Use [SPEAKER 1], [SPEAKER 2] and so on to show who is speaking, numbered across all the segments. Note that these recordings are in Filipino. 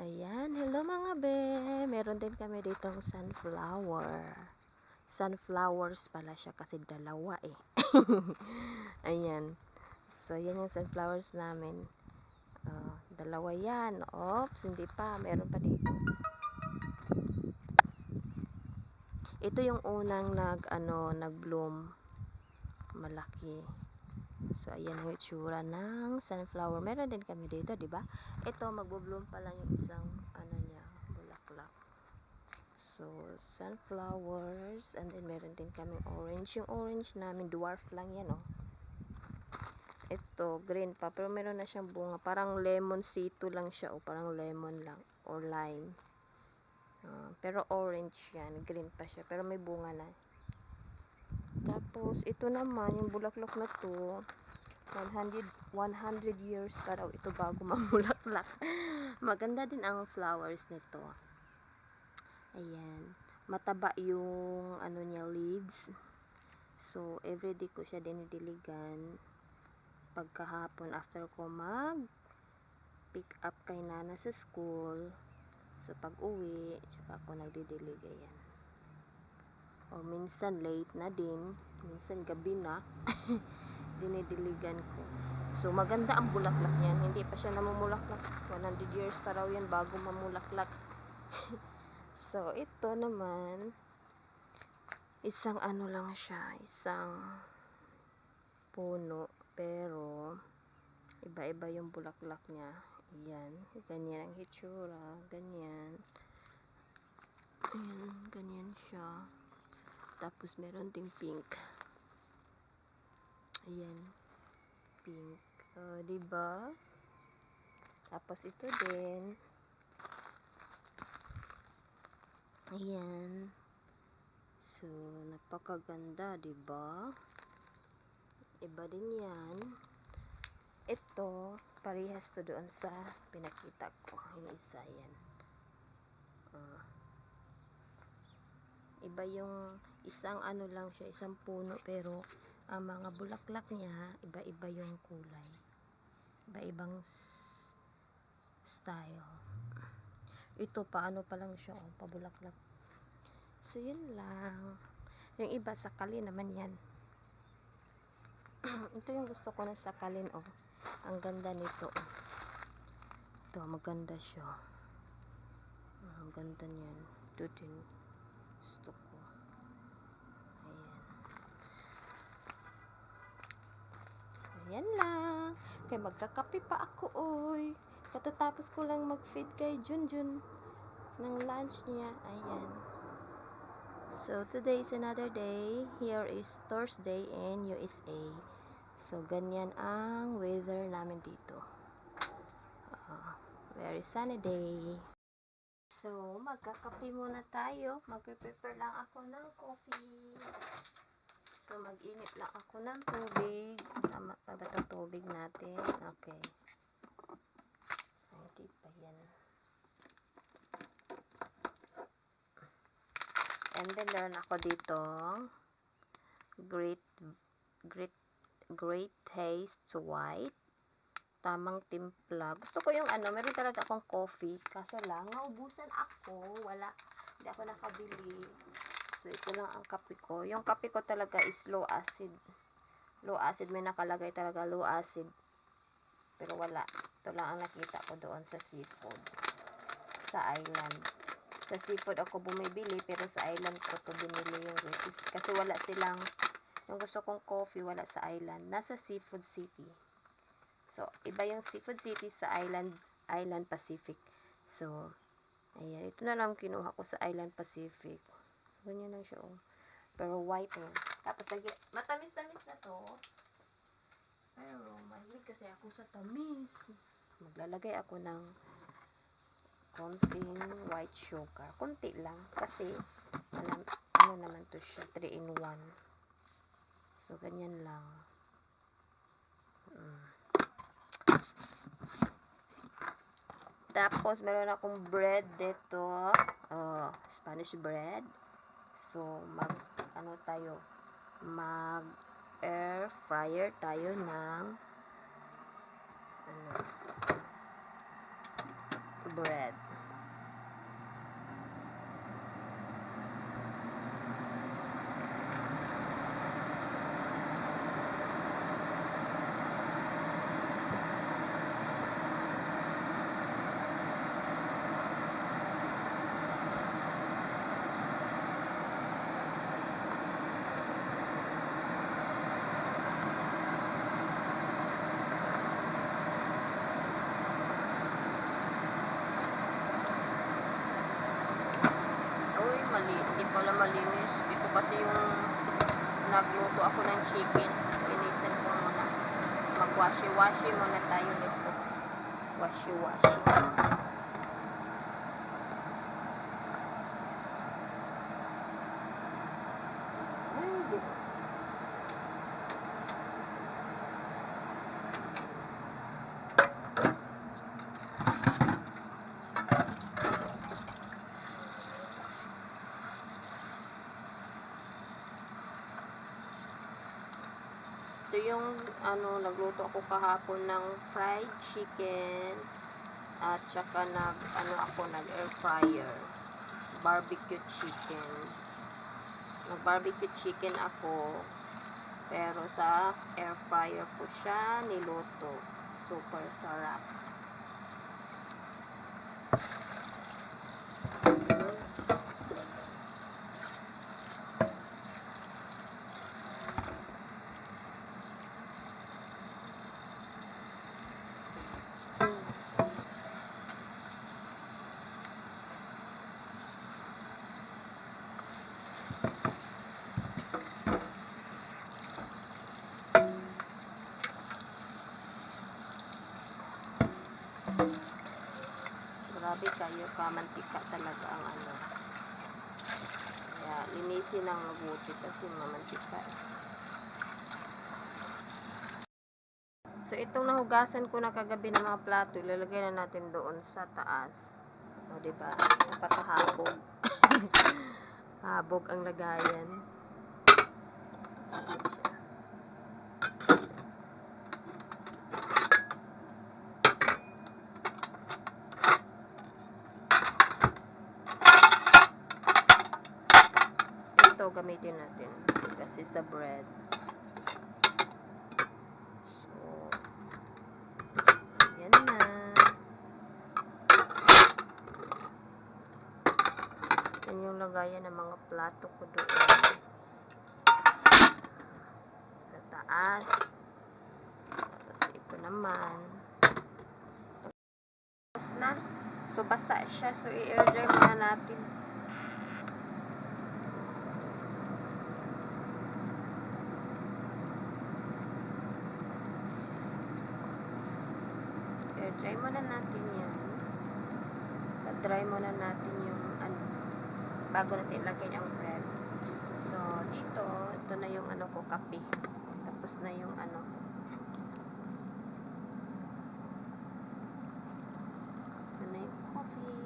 [SPEAKER 1] Ayan, hello mga be. Meron din kami ditong sunflower. Sunflowers pala siya kasi dalawa eh. Ayan. So, yan yung sunflowers namin. Dalawa yan. Oops, hindi pa. Meron pa dito. Ito yung unang nag-bloom. Malaki. So, ayan yung itsura ng sunflower. Meron din kami dito, di ba? Ito, magbo-bloom pa lang yung isang niya, bulaklak. So, sunflowers. And then, meron din kaming orange. Yung orange namin, dwarf lang yan, oh. Ito, green pa. Pero meron na siyang bunga. Parang lemon sito lang siya, oh. Parang lemon lang. Or lime. Pero orange yan. Green pa siya. Pero may bunga na. Tapos, ito naman, yung bulaklak na to, 100 years pa daw ito bago mamulaklak. Maganda din ang flowers nito. Ayan. Mataba yung niya, leaves. So, everyday ko siya dinidiligan. Pagkahapon, after ko pick up kay Nana sa school. So, pag uwi, tsaka ako nagdidilig. Ayan. O, minsan late na din. Minsan gabi na. Dinidiligan ko. So, maganda ang bulaklak niyan. Hindi pa siya namumulaklak. 100 years pa raw yan bago mamulaklak. So, ito naman, isang lang siya, isang puno, pero iba-iba yung bulaklak niya. Ayan, ganyan ang hitsura, ganyan. Ayan, ganyan siya. Tapos, meron ding pink. Ayan, pink. Diba? Tapos, ito din. Ayan. So, napakaganda, diba? Iba din yan. Ito, parehas to doon sa pinakita ko. Yung isa yan. Iba yung isang lang siya, isang puno, pero ang mga bulaklak niya, iba-iba yung kulay. Iba-ibang style. Ito, paano pa lang siya, oh, pabulaklak. So, yun lang. Yung iba, sakali naman yan. Ito yung gusto ko na sakalin, oh. Ang ganda nito, oh. Ito, maganda siya. Ang ganda niyan. Ito din. Gusto ko. Ayan. Ayan lang. Kaya magkakape pa ako, oy. Katatapos ko lang mag-feed kay Junjun ng lunch niya. Ayan. So, today is another day. Here is Thursday in USA. So, ganyan ang weather namin dito. Very sunny day. So, magkakape muna tayo. Magpe-prepare lang ako ng coffee. So, mag-init lang ako ng tubig. Tama pa ba itong tubig natin? Okay. Hindi pa yan. And then, meron ako dito great taste white. Tamang timpla. Gusto ko yung meron talaga akong coffee. Kaso lang, naubusan ako. Hindi ako nakabili. So, ito lang ang kape ko. Yung kape ko talaga is low acid. Low acid. May nakalagay talaga low acid. Pero wala. Ito lang ang nakita ko doon sa seafood. Sa island. Sa seafood ako bumibili, pero sa island ko to binili yung recipes. Kasi wala silang, yung gusto kong coffee, wala sa island. Nasa Seafood City. So, iba yung Seafood City sa Island Pacific. So, ayan. Ito na lang kinuha ko sa Island Pacific. Ganyan lang siya, oh. Pero white, oh. Tapos, matamis-tamis na to. Pero, mahilig kasi ako sa tamis. Maglalagay ako ng konting white sugar. Konti lang. Kasi, ano naman to siya. 3-in-1. So, ganyan lang. Tapos, meron akong bread dito. Spanish bread. So, mag-air fryer tayo ng bread. Hindi pala malinis. Ito kasi yung nagluto ako ng chicken. Linisin ko muna. Mag-washi-washi muna tayo nito. Washi-washi. Ito yung nagluto ako kahapon ng fried chicken at saka nag air fryer barbecue chicken. Nag barbecue chicken ako pero sa air fryer ko siya niluto. Super sarap. Grabe kayo, kamantika talaga ang Kaya, linisin ng mabuti kasi mamantika. So, itong nahugasan ko na kagabi ng mga plato, ilalagay na natin doon sa taas. O, diba? Napakahabog. Habog ang lagayan. Ito gamitin natin kasi sa bread. So, yan na. Yan yung lagayan ng mga plato ko doon sa taas. Tapos ito naman. Tapos na. So, basa siya. So, i-air dry muna natin. Dry muna natin yan. Pa-dry muna natin yung bago natin ilagay ang bread. So, dito, ito na yung ko, kape. Tapos na yung ito na yung coffee.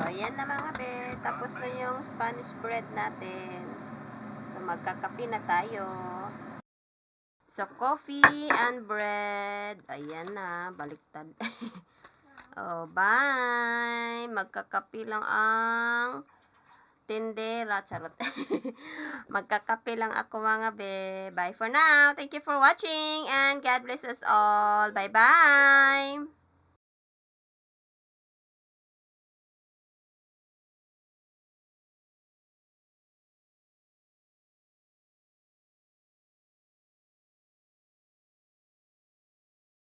[SPEAKER 1] Ayan na mga be. Tapos na yung Spanish bread natin. So, magkakape na tayo. So, coffee and bread. Ayan na. Baliktad. Oh, bye. Magkakape lang ang tindera. Charot. Magkakape lang ako mga be. Bye for now. Thank you for watching and God bless us all. Bye-bye.